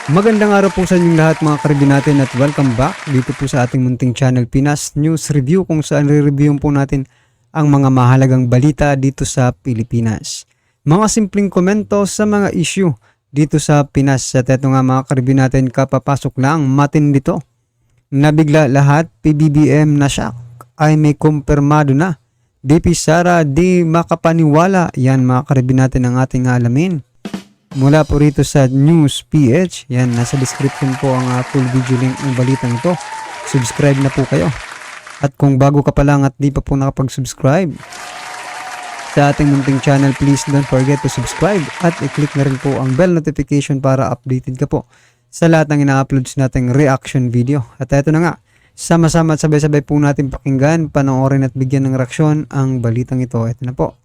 Magandang araw po sa inyong lahat mga karibin natin at welcome back dito po sa ating munting channel Pinas News Review kung saan re-review po natin ang mga mahalagang balita dito sa Pilipinas. Mga simpleng komento sa mga issue dito sa Pinas at eto nga mga karibin natin kapapasok lang matindi dito. Nabigla lahat PBBM na shock ay may kumpirmado na. DP Sara di makapaniwala yan mga karibin natin ang ating alamin. Mula po rito sa News PH, yan, nasa description po ang full video link ng balitang ito. Subscribe na po kayo. At kung bago ka pa lang at di pa po nakapag-subscribe sa ating munting channel, please don't forget to subscribe at i-click na rin po ang bell notification para updated ka po sa lahat ng ina-uploads nating reaction video. At eto na nga, sama-sama at sabay-sabay po natin pakinggan, panoorin at bigyan ng reaksyon ang balitang ito. Eto na po.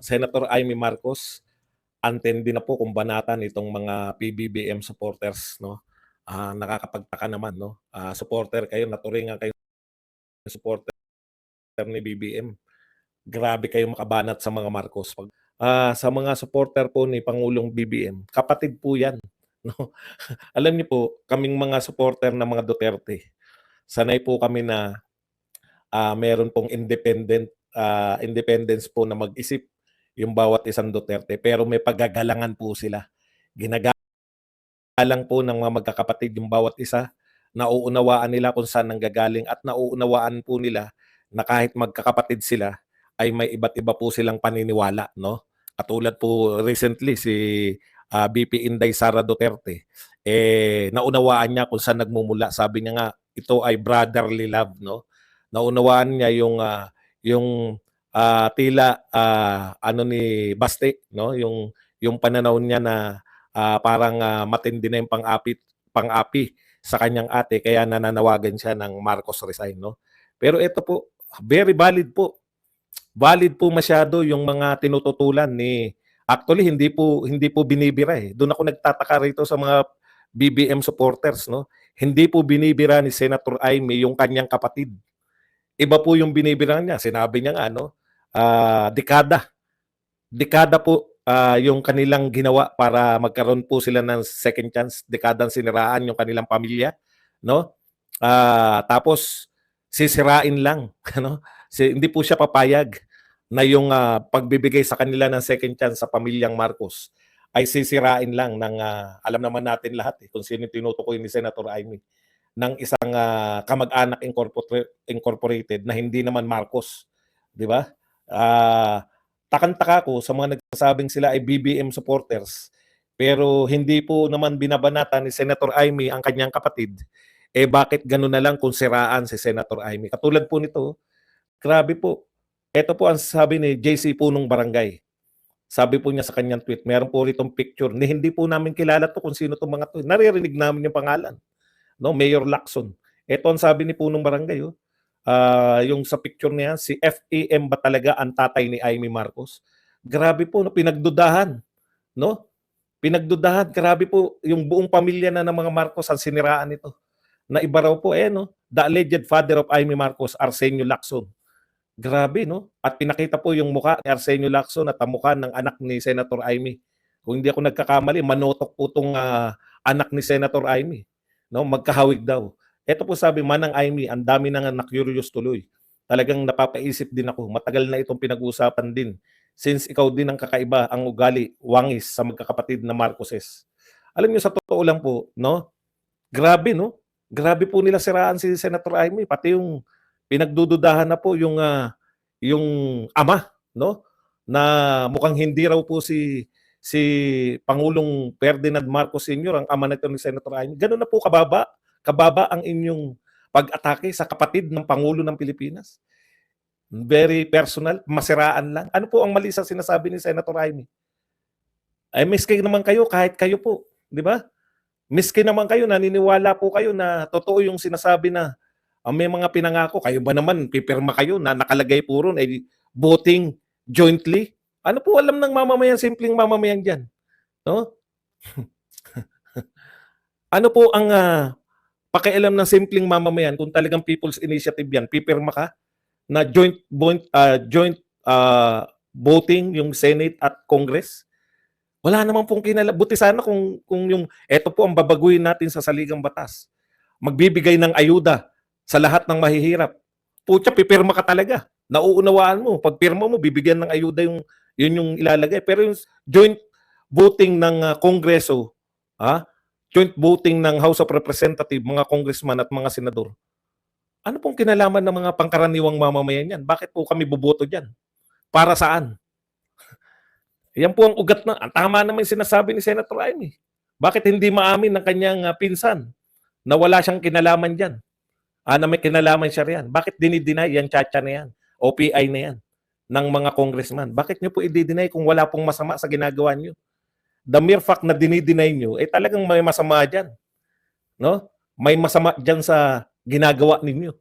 Senator Amy Marcos, antindi na po kung banatan itong mga PBBM supporters, no? Nakakapagtaka naman, no? Supporter kayo, naturingan kayo supporter ni BBM. Grabe kayo makabanat sa mga Marcos. Sa mga supporter po ni Pangulong BBM, kapatid po 'yan, no? Alam niyo po, kaming mga supporter ng mga Duterte, sanay po kami na meron pong independence po na mag-isip yung bawat isang Duterte, pero may paggagalangan po sila. Ginagalang po ng mga magkakapatid yung bawat isa, nauunawaan nila kung saan nanggagaling at nauunawaan po nila na kahit magkakapatid sila ay may iba't iba po silang paniniwala, no? Katulad po recently si BP Inday Sara Duterte, naunawaan niya kung saan nagmumula. Sabi niya nga, ito ay brotherly love, no? Naunawaan niya yung tila ano ni Baste, no? Yung pananaw niya na parang matindi na yung pang-api sa kanyang ate kaya nananawagan siya ng Marcos resign, no? Pero ito po, very valid po. Valid po masyado yung mga tinututulan ni actually hindi po binibira eh. Doon ako nagtataka rito sa mga BBM supporters, no? Hindi po binibira ni Senator Amy yung kanyang kapatid. Iba po yung binibira niya. Sinabi niya nga, no? Dekada. Dekada po yung kanilang ginawa para magkaroon po sila ng second chance. Dekadang siniraan yung kanilang pamilya, no? Tapos sisirain lang, ano? Hindi po siya papayag na yung pagbibigay sa kanila ng second chance sa pamilyang Marcos ay sisirain lang ng alam naman natin lahat kung sino tinutukoy ni Senator Amy ng isang kamag-anak incorporated na hindi naman Marcos, 'di ba? Takang-taka ko sa mga nagsasabing sila ay BBM supporters pero hindi po naman binabanatan ni Senator Amy ang kanyang kapatid. Bakit gano'n na lang kung siraan si Senator Amy? Katulad po nito, grabe po. Ito po ang sabi ni JC Punong Barangay. Sabi po niya sa kanyang tweet, meron po ritong picture ni hindi po namin kilala to kung sino itong mga to. Naririnig namin yung pangalan, no? Mayor Lacson. Ito ang sabi ni Punong Barangay, yung sa picture niya, si FAM ba talaga ang tatay ni Amy Marcos? Grabe po, no? Pinagdudahan, no? Pinagdudahan, grabe po, yung buong pamilya na ng mga Marcos ang siniraan ito. Na iba raw po, no? The alleged father of Amy Marcos, Arsenio Lacson. Grabe, no? At pinakita po yung mukha ni Arsenio Lacson at ang mukha ng anak ni Senator Amy. Kung hindi ako nagkakamali, manotok po itong anak ni Senator Amy. No? Magkahawig daw. Ito po sabi, Manang Amy, ang dami nang na-curious tuloy. Talagang napapaisip din ako. Matagal na itong pinag-uusapan din. Since ikaw din ang kakaiba, ang ugali, wangis sa magkakapatid na Marcoses. Alam niyo, sa totoo lang po, no? Grabe, no? Grabe po nila siraan si Senator Amy. Pati yung pinagdududahan na po yung ama, no? Na mukhang hindi raw po si Pangulong Ferdinand Marcos Sr. ang ama nito ni Senator Amy. Ganun na po kababa ang inyong pag-atake sa kapatid ng Pangulo ng Pilipinas. Very personal, masiraan lang. Ano po ang mali sa sinasabi ni Senator Amy? Ay miski naman kayo, kahit kayo po, di ba? Miski naman kayo, naniniwala po kayo na totoo yung sinasabi na may mga pinangako. Kayo ba naman, pipirma kayo na nakalagay po ron ay voting jointly? Ano po alam ng mamamayan, simpleng mamamayan dyan? No? Ano po ang pakialam ng simpleng mamamayan kung talagang people's initiative yan? Pipirma ka na joint voting yung Senate at Congress? Wala naman pong buti sana kung yung eto po ang babaguhin natin sa saligang batas. Magbibigay ng ayuda sa lahat ng mahihirap. Putya, pipirma ka talaga. Nauunawaan mo, pag pirma mo, bibigyan ng ayuda yun yung ilalagay. Pero yung joint voting ng Kongreso, ha? Joint voting ng House of Representatives, mga congressman at mga senador, ano pong kinalaman ng mga pangkaraniwang mamamayan yan? Bakit po kami boboto dyan? Para saan? Yan po ang ugat na, ang tama naman yung sinasabi ni Senator Amy. Bakit hindi maamin ng kanyang pinsan na wala siyang kinalaman dyan? Na may kinalaman siya riyan. Bakit dinideny yan, tsa na yan, OPI na yan, ng mga congressman? Bakit nyo po i-deny kung wala pong masama sa ginagawa nyo? The mere fact na dinideny nyo, eh talagang may masama dyan. No? May masama dyan sa ginagawa ninyo.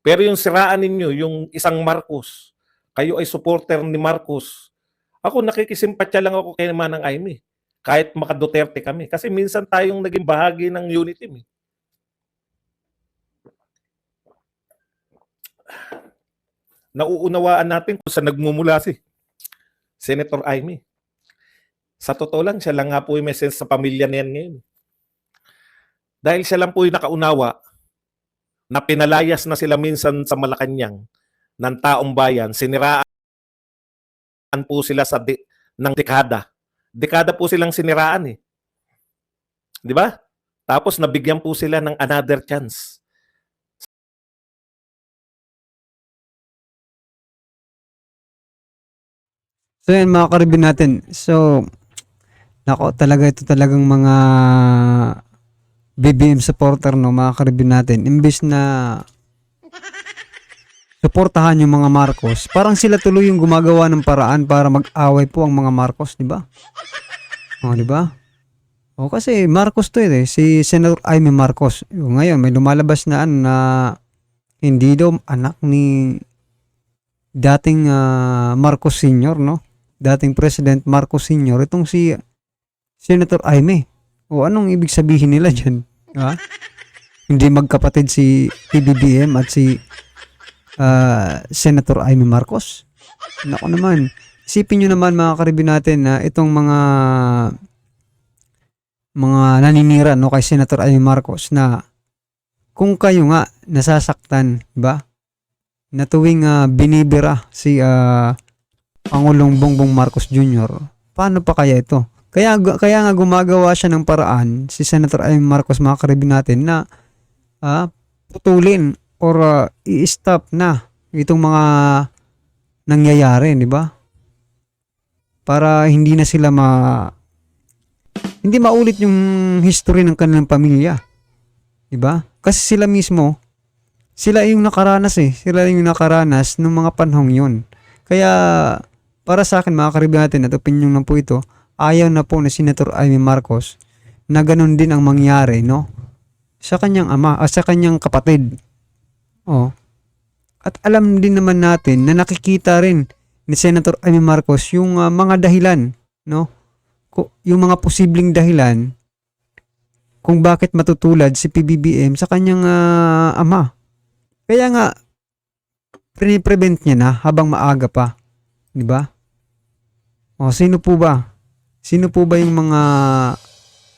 Pero yung siraan ninyo, yung isang Marcos, kayo ay supporter ni Marcos. Ako, nakikisimpatya lang ako kay Manang Aimee. Kahit maka-Duterte kami. Kasi minsan tayong naging bahagi ng unity team. Nauunawaan natin kung saan nagmumula si Senator Aimee. Sa totoo lang, siya lang nga po yung may sense sa pamilya na yan ngayon. Dahil siya lang po yung nakaunawa na pinalayas na sila minsan sa Malacanang ng taong bayan, siniraan po sila ng dekada. Dekada po silang siniraan eh. Di ba? Tapos nabigyan po sila ng another chance. So yan mga karibin natin. So, nako talaga ito talagang mga BBM supporter no mga karibin natin. Imbis na suportahan yung mga Marcos, parang sila tuloy yung gumagawa ng paraan para mag-away po ang mga Marcos, di ba? O, di ba? O kasi Marcos to eh, si Senator Amy Marcos. O, ngayon may lumalabas na na hindi daw anak ni dating Marcos Sr., no? Dating President Marcos Sr., itong si Senator Amy. O anong ibig sabihin nila dyan? Ha? Hindi magkapatid si PBBM at si Senator Amy Marcos? Nako naman. Isipin nyo naman mga karibin natin na itong mga naninira no kay Senator Amy Marcos na kung kayo nga nasasaktan, ba? Na tuwing binibira si Pangulong Bongbong Marcos Jr., paano pa kaya ito? Kaya nga gumagawa siya ng paraan si Senator Amy Marcos mga karibin natin na putulin or i-stop na itong mga nangyayari, di ba? Para hindi na sila hindi maulit yung history ng kanilang pamilya. Di ba? Kasi sila mismo, sila yung nakaranas eh. Sila yung nakaranas ng mga panahong yun. Kaya, para sa akin mga karibin natin, at opinion lang po ito, ayaw na po ni Senator Amy Marcos na ganun din ang mangyari, no? Sa kanyang ama, sa kanyang kapatid. Oh. At alam din naman natin na nakikita rin ni Senator Amy Marcos yung mga dahilan, no? Yung mga posibleng dahilan kung bakit matutulad si PBBM sa kanyang ama. Kaya nga pre-prevent niya na habang maaga pa, 'di ba? O sino po ba? Sino po ba yung mga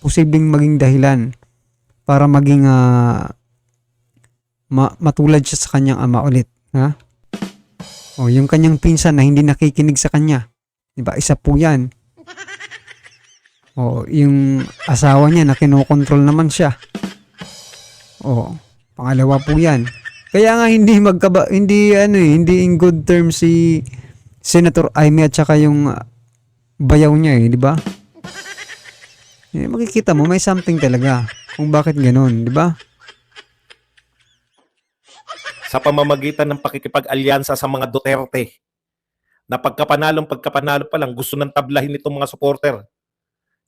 posibleng maging dahilan para maging matulad siya sa kanyang ama ulit, ha? O yung kanyang pinsan na hindi nakikinig sa kanya. 'Di ba? Isa po 'yan. O yung asawa niya na kinokontrol naman siya. O pangalawa po 'yan. Kaya nga hindi hindi in good terms si Senator Amy at saka yung bayaw niya eh, 'di ba? Makikita mo may something talaga kung bakit ganoon, 'di ba? Sa pamamagitan ng pakikipag-alyansa sa mga Duterte na pagkapanalo pa lang gusto nang tablahin itong mga supporter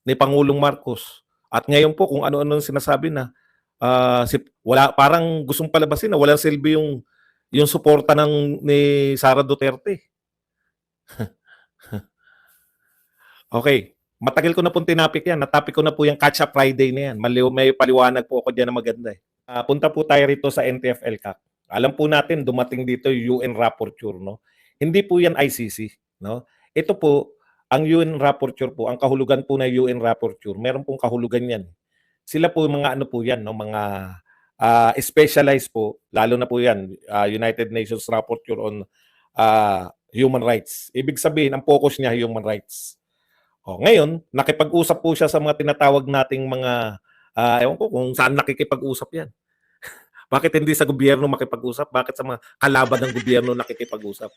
ni Pangulong Marcos. At ngayon po kung ano-ano sinasabi na wala parang gustong palabasin na walang silbi yung suporta ni Sara Duterte. Okay. Matagal ko na pong tinapik yan. Natapik ko na po yung Catch Up Friday na yan. May paliwanag po ako dyan na maganda eh. Punta po tayo rito sa NTF-ELCAC. Alam po natin, dumating dito yung UN Rapporteur, no? Hindi po yan ICC, no? Ito po, ang UN Rapporteur po, ang kahulugan po ng UN Rapporteur, meron pong kahulugan yan. Sila po mga ano po yan, no, mga specialized po, lalo na po yan, United Nations Rapporteur on Human Rights. Ibig sabihin, ang focus niya human rights. Ngayon, nakipag-usap po siya sa mga tinatawag nating mga, ewan ko kung saan nakikipag-usap yan. Bakit hindi sa gobyerno makipag-usap? Bakit sa mga kalaban ng gobyerno nakikipag-usap?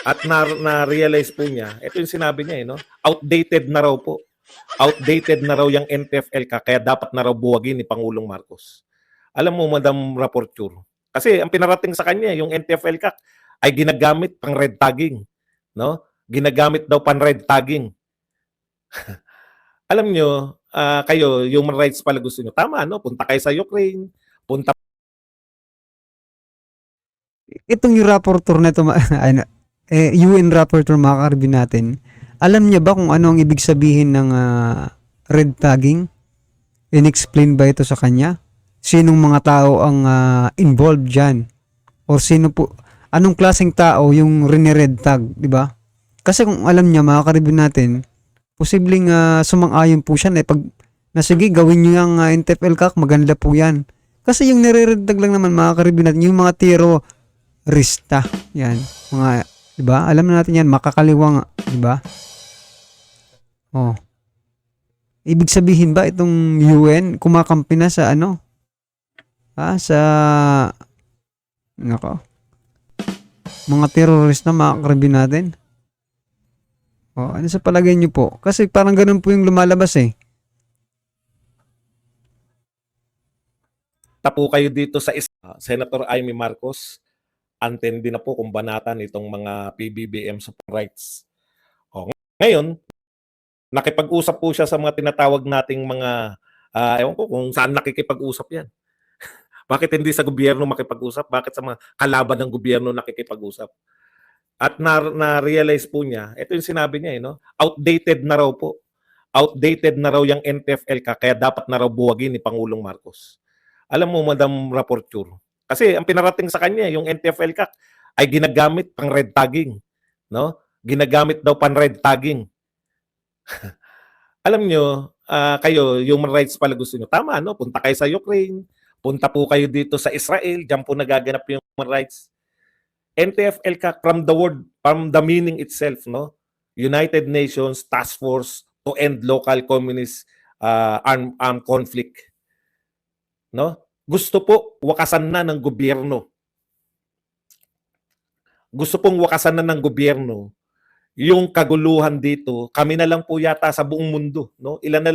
At na-realize po niya, ito yung sinabi niya, no? Outdated na raw po. Outdated na raw yung NTF-ELCA, kaya dapat na raw buwagin ni Pangulong Marcos. Alam mo, Madam Rapporteur, kasi ang pinarating sa kanya, yung NTF-ELCA ay ginagamit pang red tagging. No? Ginagamit daw pang red tagging. Alam nyo, kayo, human rights pala gusto nyo. Tama, no? Punta kayo sa Ukraine, punta Itong yung rapporteur na ito, UN rapporteur mga karibin natin, alam niya ba kung ano ang ibig sabihin ng red tagging? In-explain ba ito sa kanya? Sinong mga tao ang involved dyan? Or sino po, anong klaseng tao yung red tag, di ba? Kasi kung alam niya mga karibin natin, posibleng sumang-ayon po siya na pag sige, gawin niyo yung NTF-ELCAC, maganda po yan. Kasi yung nire-red tag lang naman mga karibin natin, yung mga terrorista, yan, mga, di ba? Alam na natin yan, makakaliwang, di ba? Oh. Ibig sabihin ba itong UN kumakampi na sa ano? Sa nako. Mga terrorist na mga karibin natin. Ano sa palagay niyo po? Kasi parang ganun po yung lumalabas eh. po kayo dito sa Senator Amy Marcos, antindi na po kung banatan itong mga PBBM support rights. Ngayon, nakipag-usap po siya sa mga tinatawag nating mga, ewan ko kung saan nakikipag-usap yan. Bakit hindi sa gobyerno makipag-usap? Bakit sa mga kalaban ng gobyerno nakikipag-usap? At na-realize po niya, ito yung sinabi niya, no? Outdated na raw po. Outdated na raw yung NTF-ELCA, kaya dapat na raw buwagin ni Pangulong Marcos. Alam mo, Madam Rapporteur, kasi ang pinarating sa kanya, yung NTF-ELCA ay ginagamit pang red tagging. No? Ginagamit daw pang red tagging. Alam nyo, kayo, human rights pala gusto nyo. Tama, no? Punta kayo sa Ukraine, punta po kayo dito sa Israel, dyan po nagaganap yung human rights. NTF-ELCA from the word, from the meaning itself, no? United Nations Task Force to End Local Communist Armed Conflict. No? Gusto po wakasan na ng gobyerno. Gusto pong wakasan na ng gobyerno yung kaguluhan dito. Kami na lang po yata sa buong mundo, no? Ilan na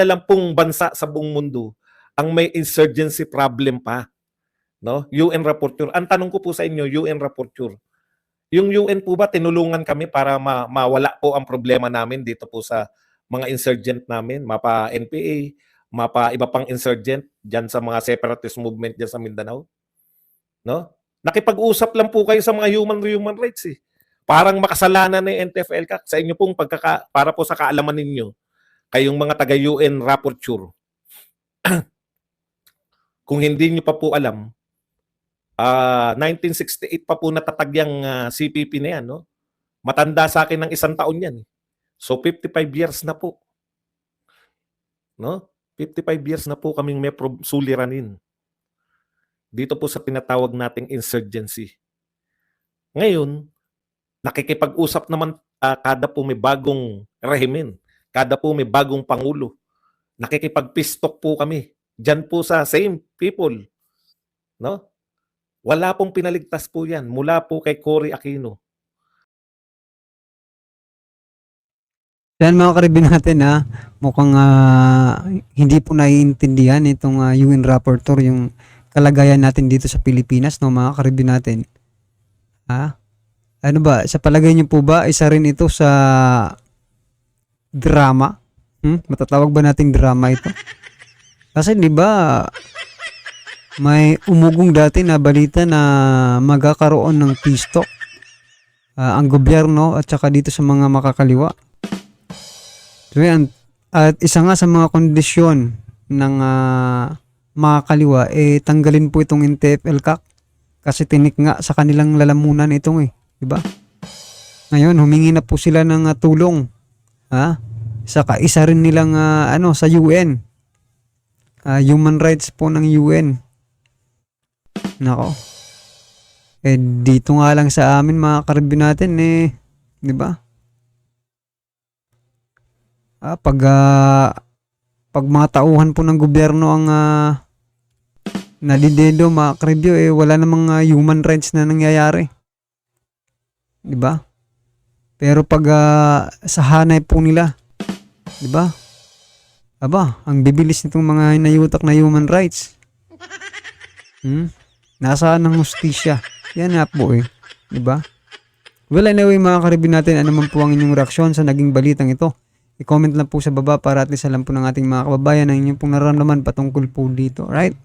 lang pong bansa sa buong mundo ang may insurgency problem pa. No? UN Rapporteur. Ang tanong ko po sa inyo, UN Rapporteur, yung UN po ba tinulungan kami para mawala po ang problema namin dito po sa mga insurgent namin, mapa NPA, mapa iba pang insurgent diyan sa mga separatist movement diyan sa Mindanao? No? Nakipag-usap lang po kayo sa mga human rights eh. Parang makasalanan na yung NTF-ELCA sa inyo pong para po sa kaalaman ninyo, kayong mga taga-UN Rapporteur. Kung hindi nyo pa po alam, 1968 pa po natatag yung CPP na yan, no? Matanda sa akin ng 1 taon yan. So 55 years na po. No? 55 years na po kaming may suliranin. Dito po sa tinatawag nating insurgency. Ngayon, nakikipag-usap naman kada po may bagong rehimen, kada po may bagong pangulo. Nakikipag-pistok po kami. Diyan po sa same people. No? Wala pong pinaligtas po yan mula po kay Cory Aquino. Yan mga karibin natin mukhang hindi po naiintindihan itong UN Rapporteur yung kalagayan natin dito sa Pilipinas, no mga karibin natin. Ano ba, sa palagay niyo po ba, isa rin ito sa drama? Matatawag ba nating drama ito? Kasi di ba may umugong dati na balita na magkakaroon ng peace talk ang gobyerno at saka dito sa mga makakaliwa. So yan, at isa nga sa mga kondisyon ng makakaliwa tanggalin po itong NTF-ELCAC kasi tinik nga sa kanilang lalamunan itong di ba? Ngayon, humingi na po sila ng tulong. Ha? Saka isa rin nilang sa UN. Human rights po ng UN. Nako. Dito nga lang sa amin mga ka-review natin 'di ba? Pag mga tauhan po ng gobyerno ang nadidedo mga ka-review, wala namang human rights na nangyayari. 'Di ba? Pero pag sa hanay po nila, 'di ba? Aba, ang bibilis nitong mga hinayutak na human rights. Nasaan ang hustisya? Yan nga po 'di ba? Well, anyway mga ka-review natin, ano man po ang inyong reaksyon sa naging balitang ito? I-comment lang po sa baba para at least alam po ng ating mga kababayan ang inyong pong nararamdaman patungkol po dito. Alright?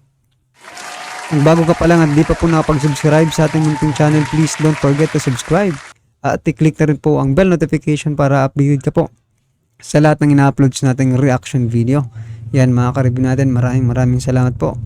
Kung bago ka pa lang at di pa po nakapag-subscribe sa ating munting channel, please don't forget to subscribe. At i-click na rin po ang bell notification para updated ka po sa lahat ng ina-uploads nating reaction video. Yan mga ka-review natin, maraming salamat po.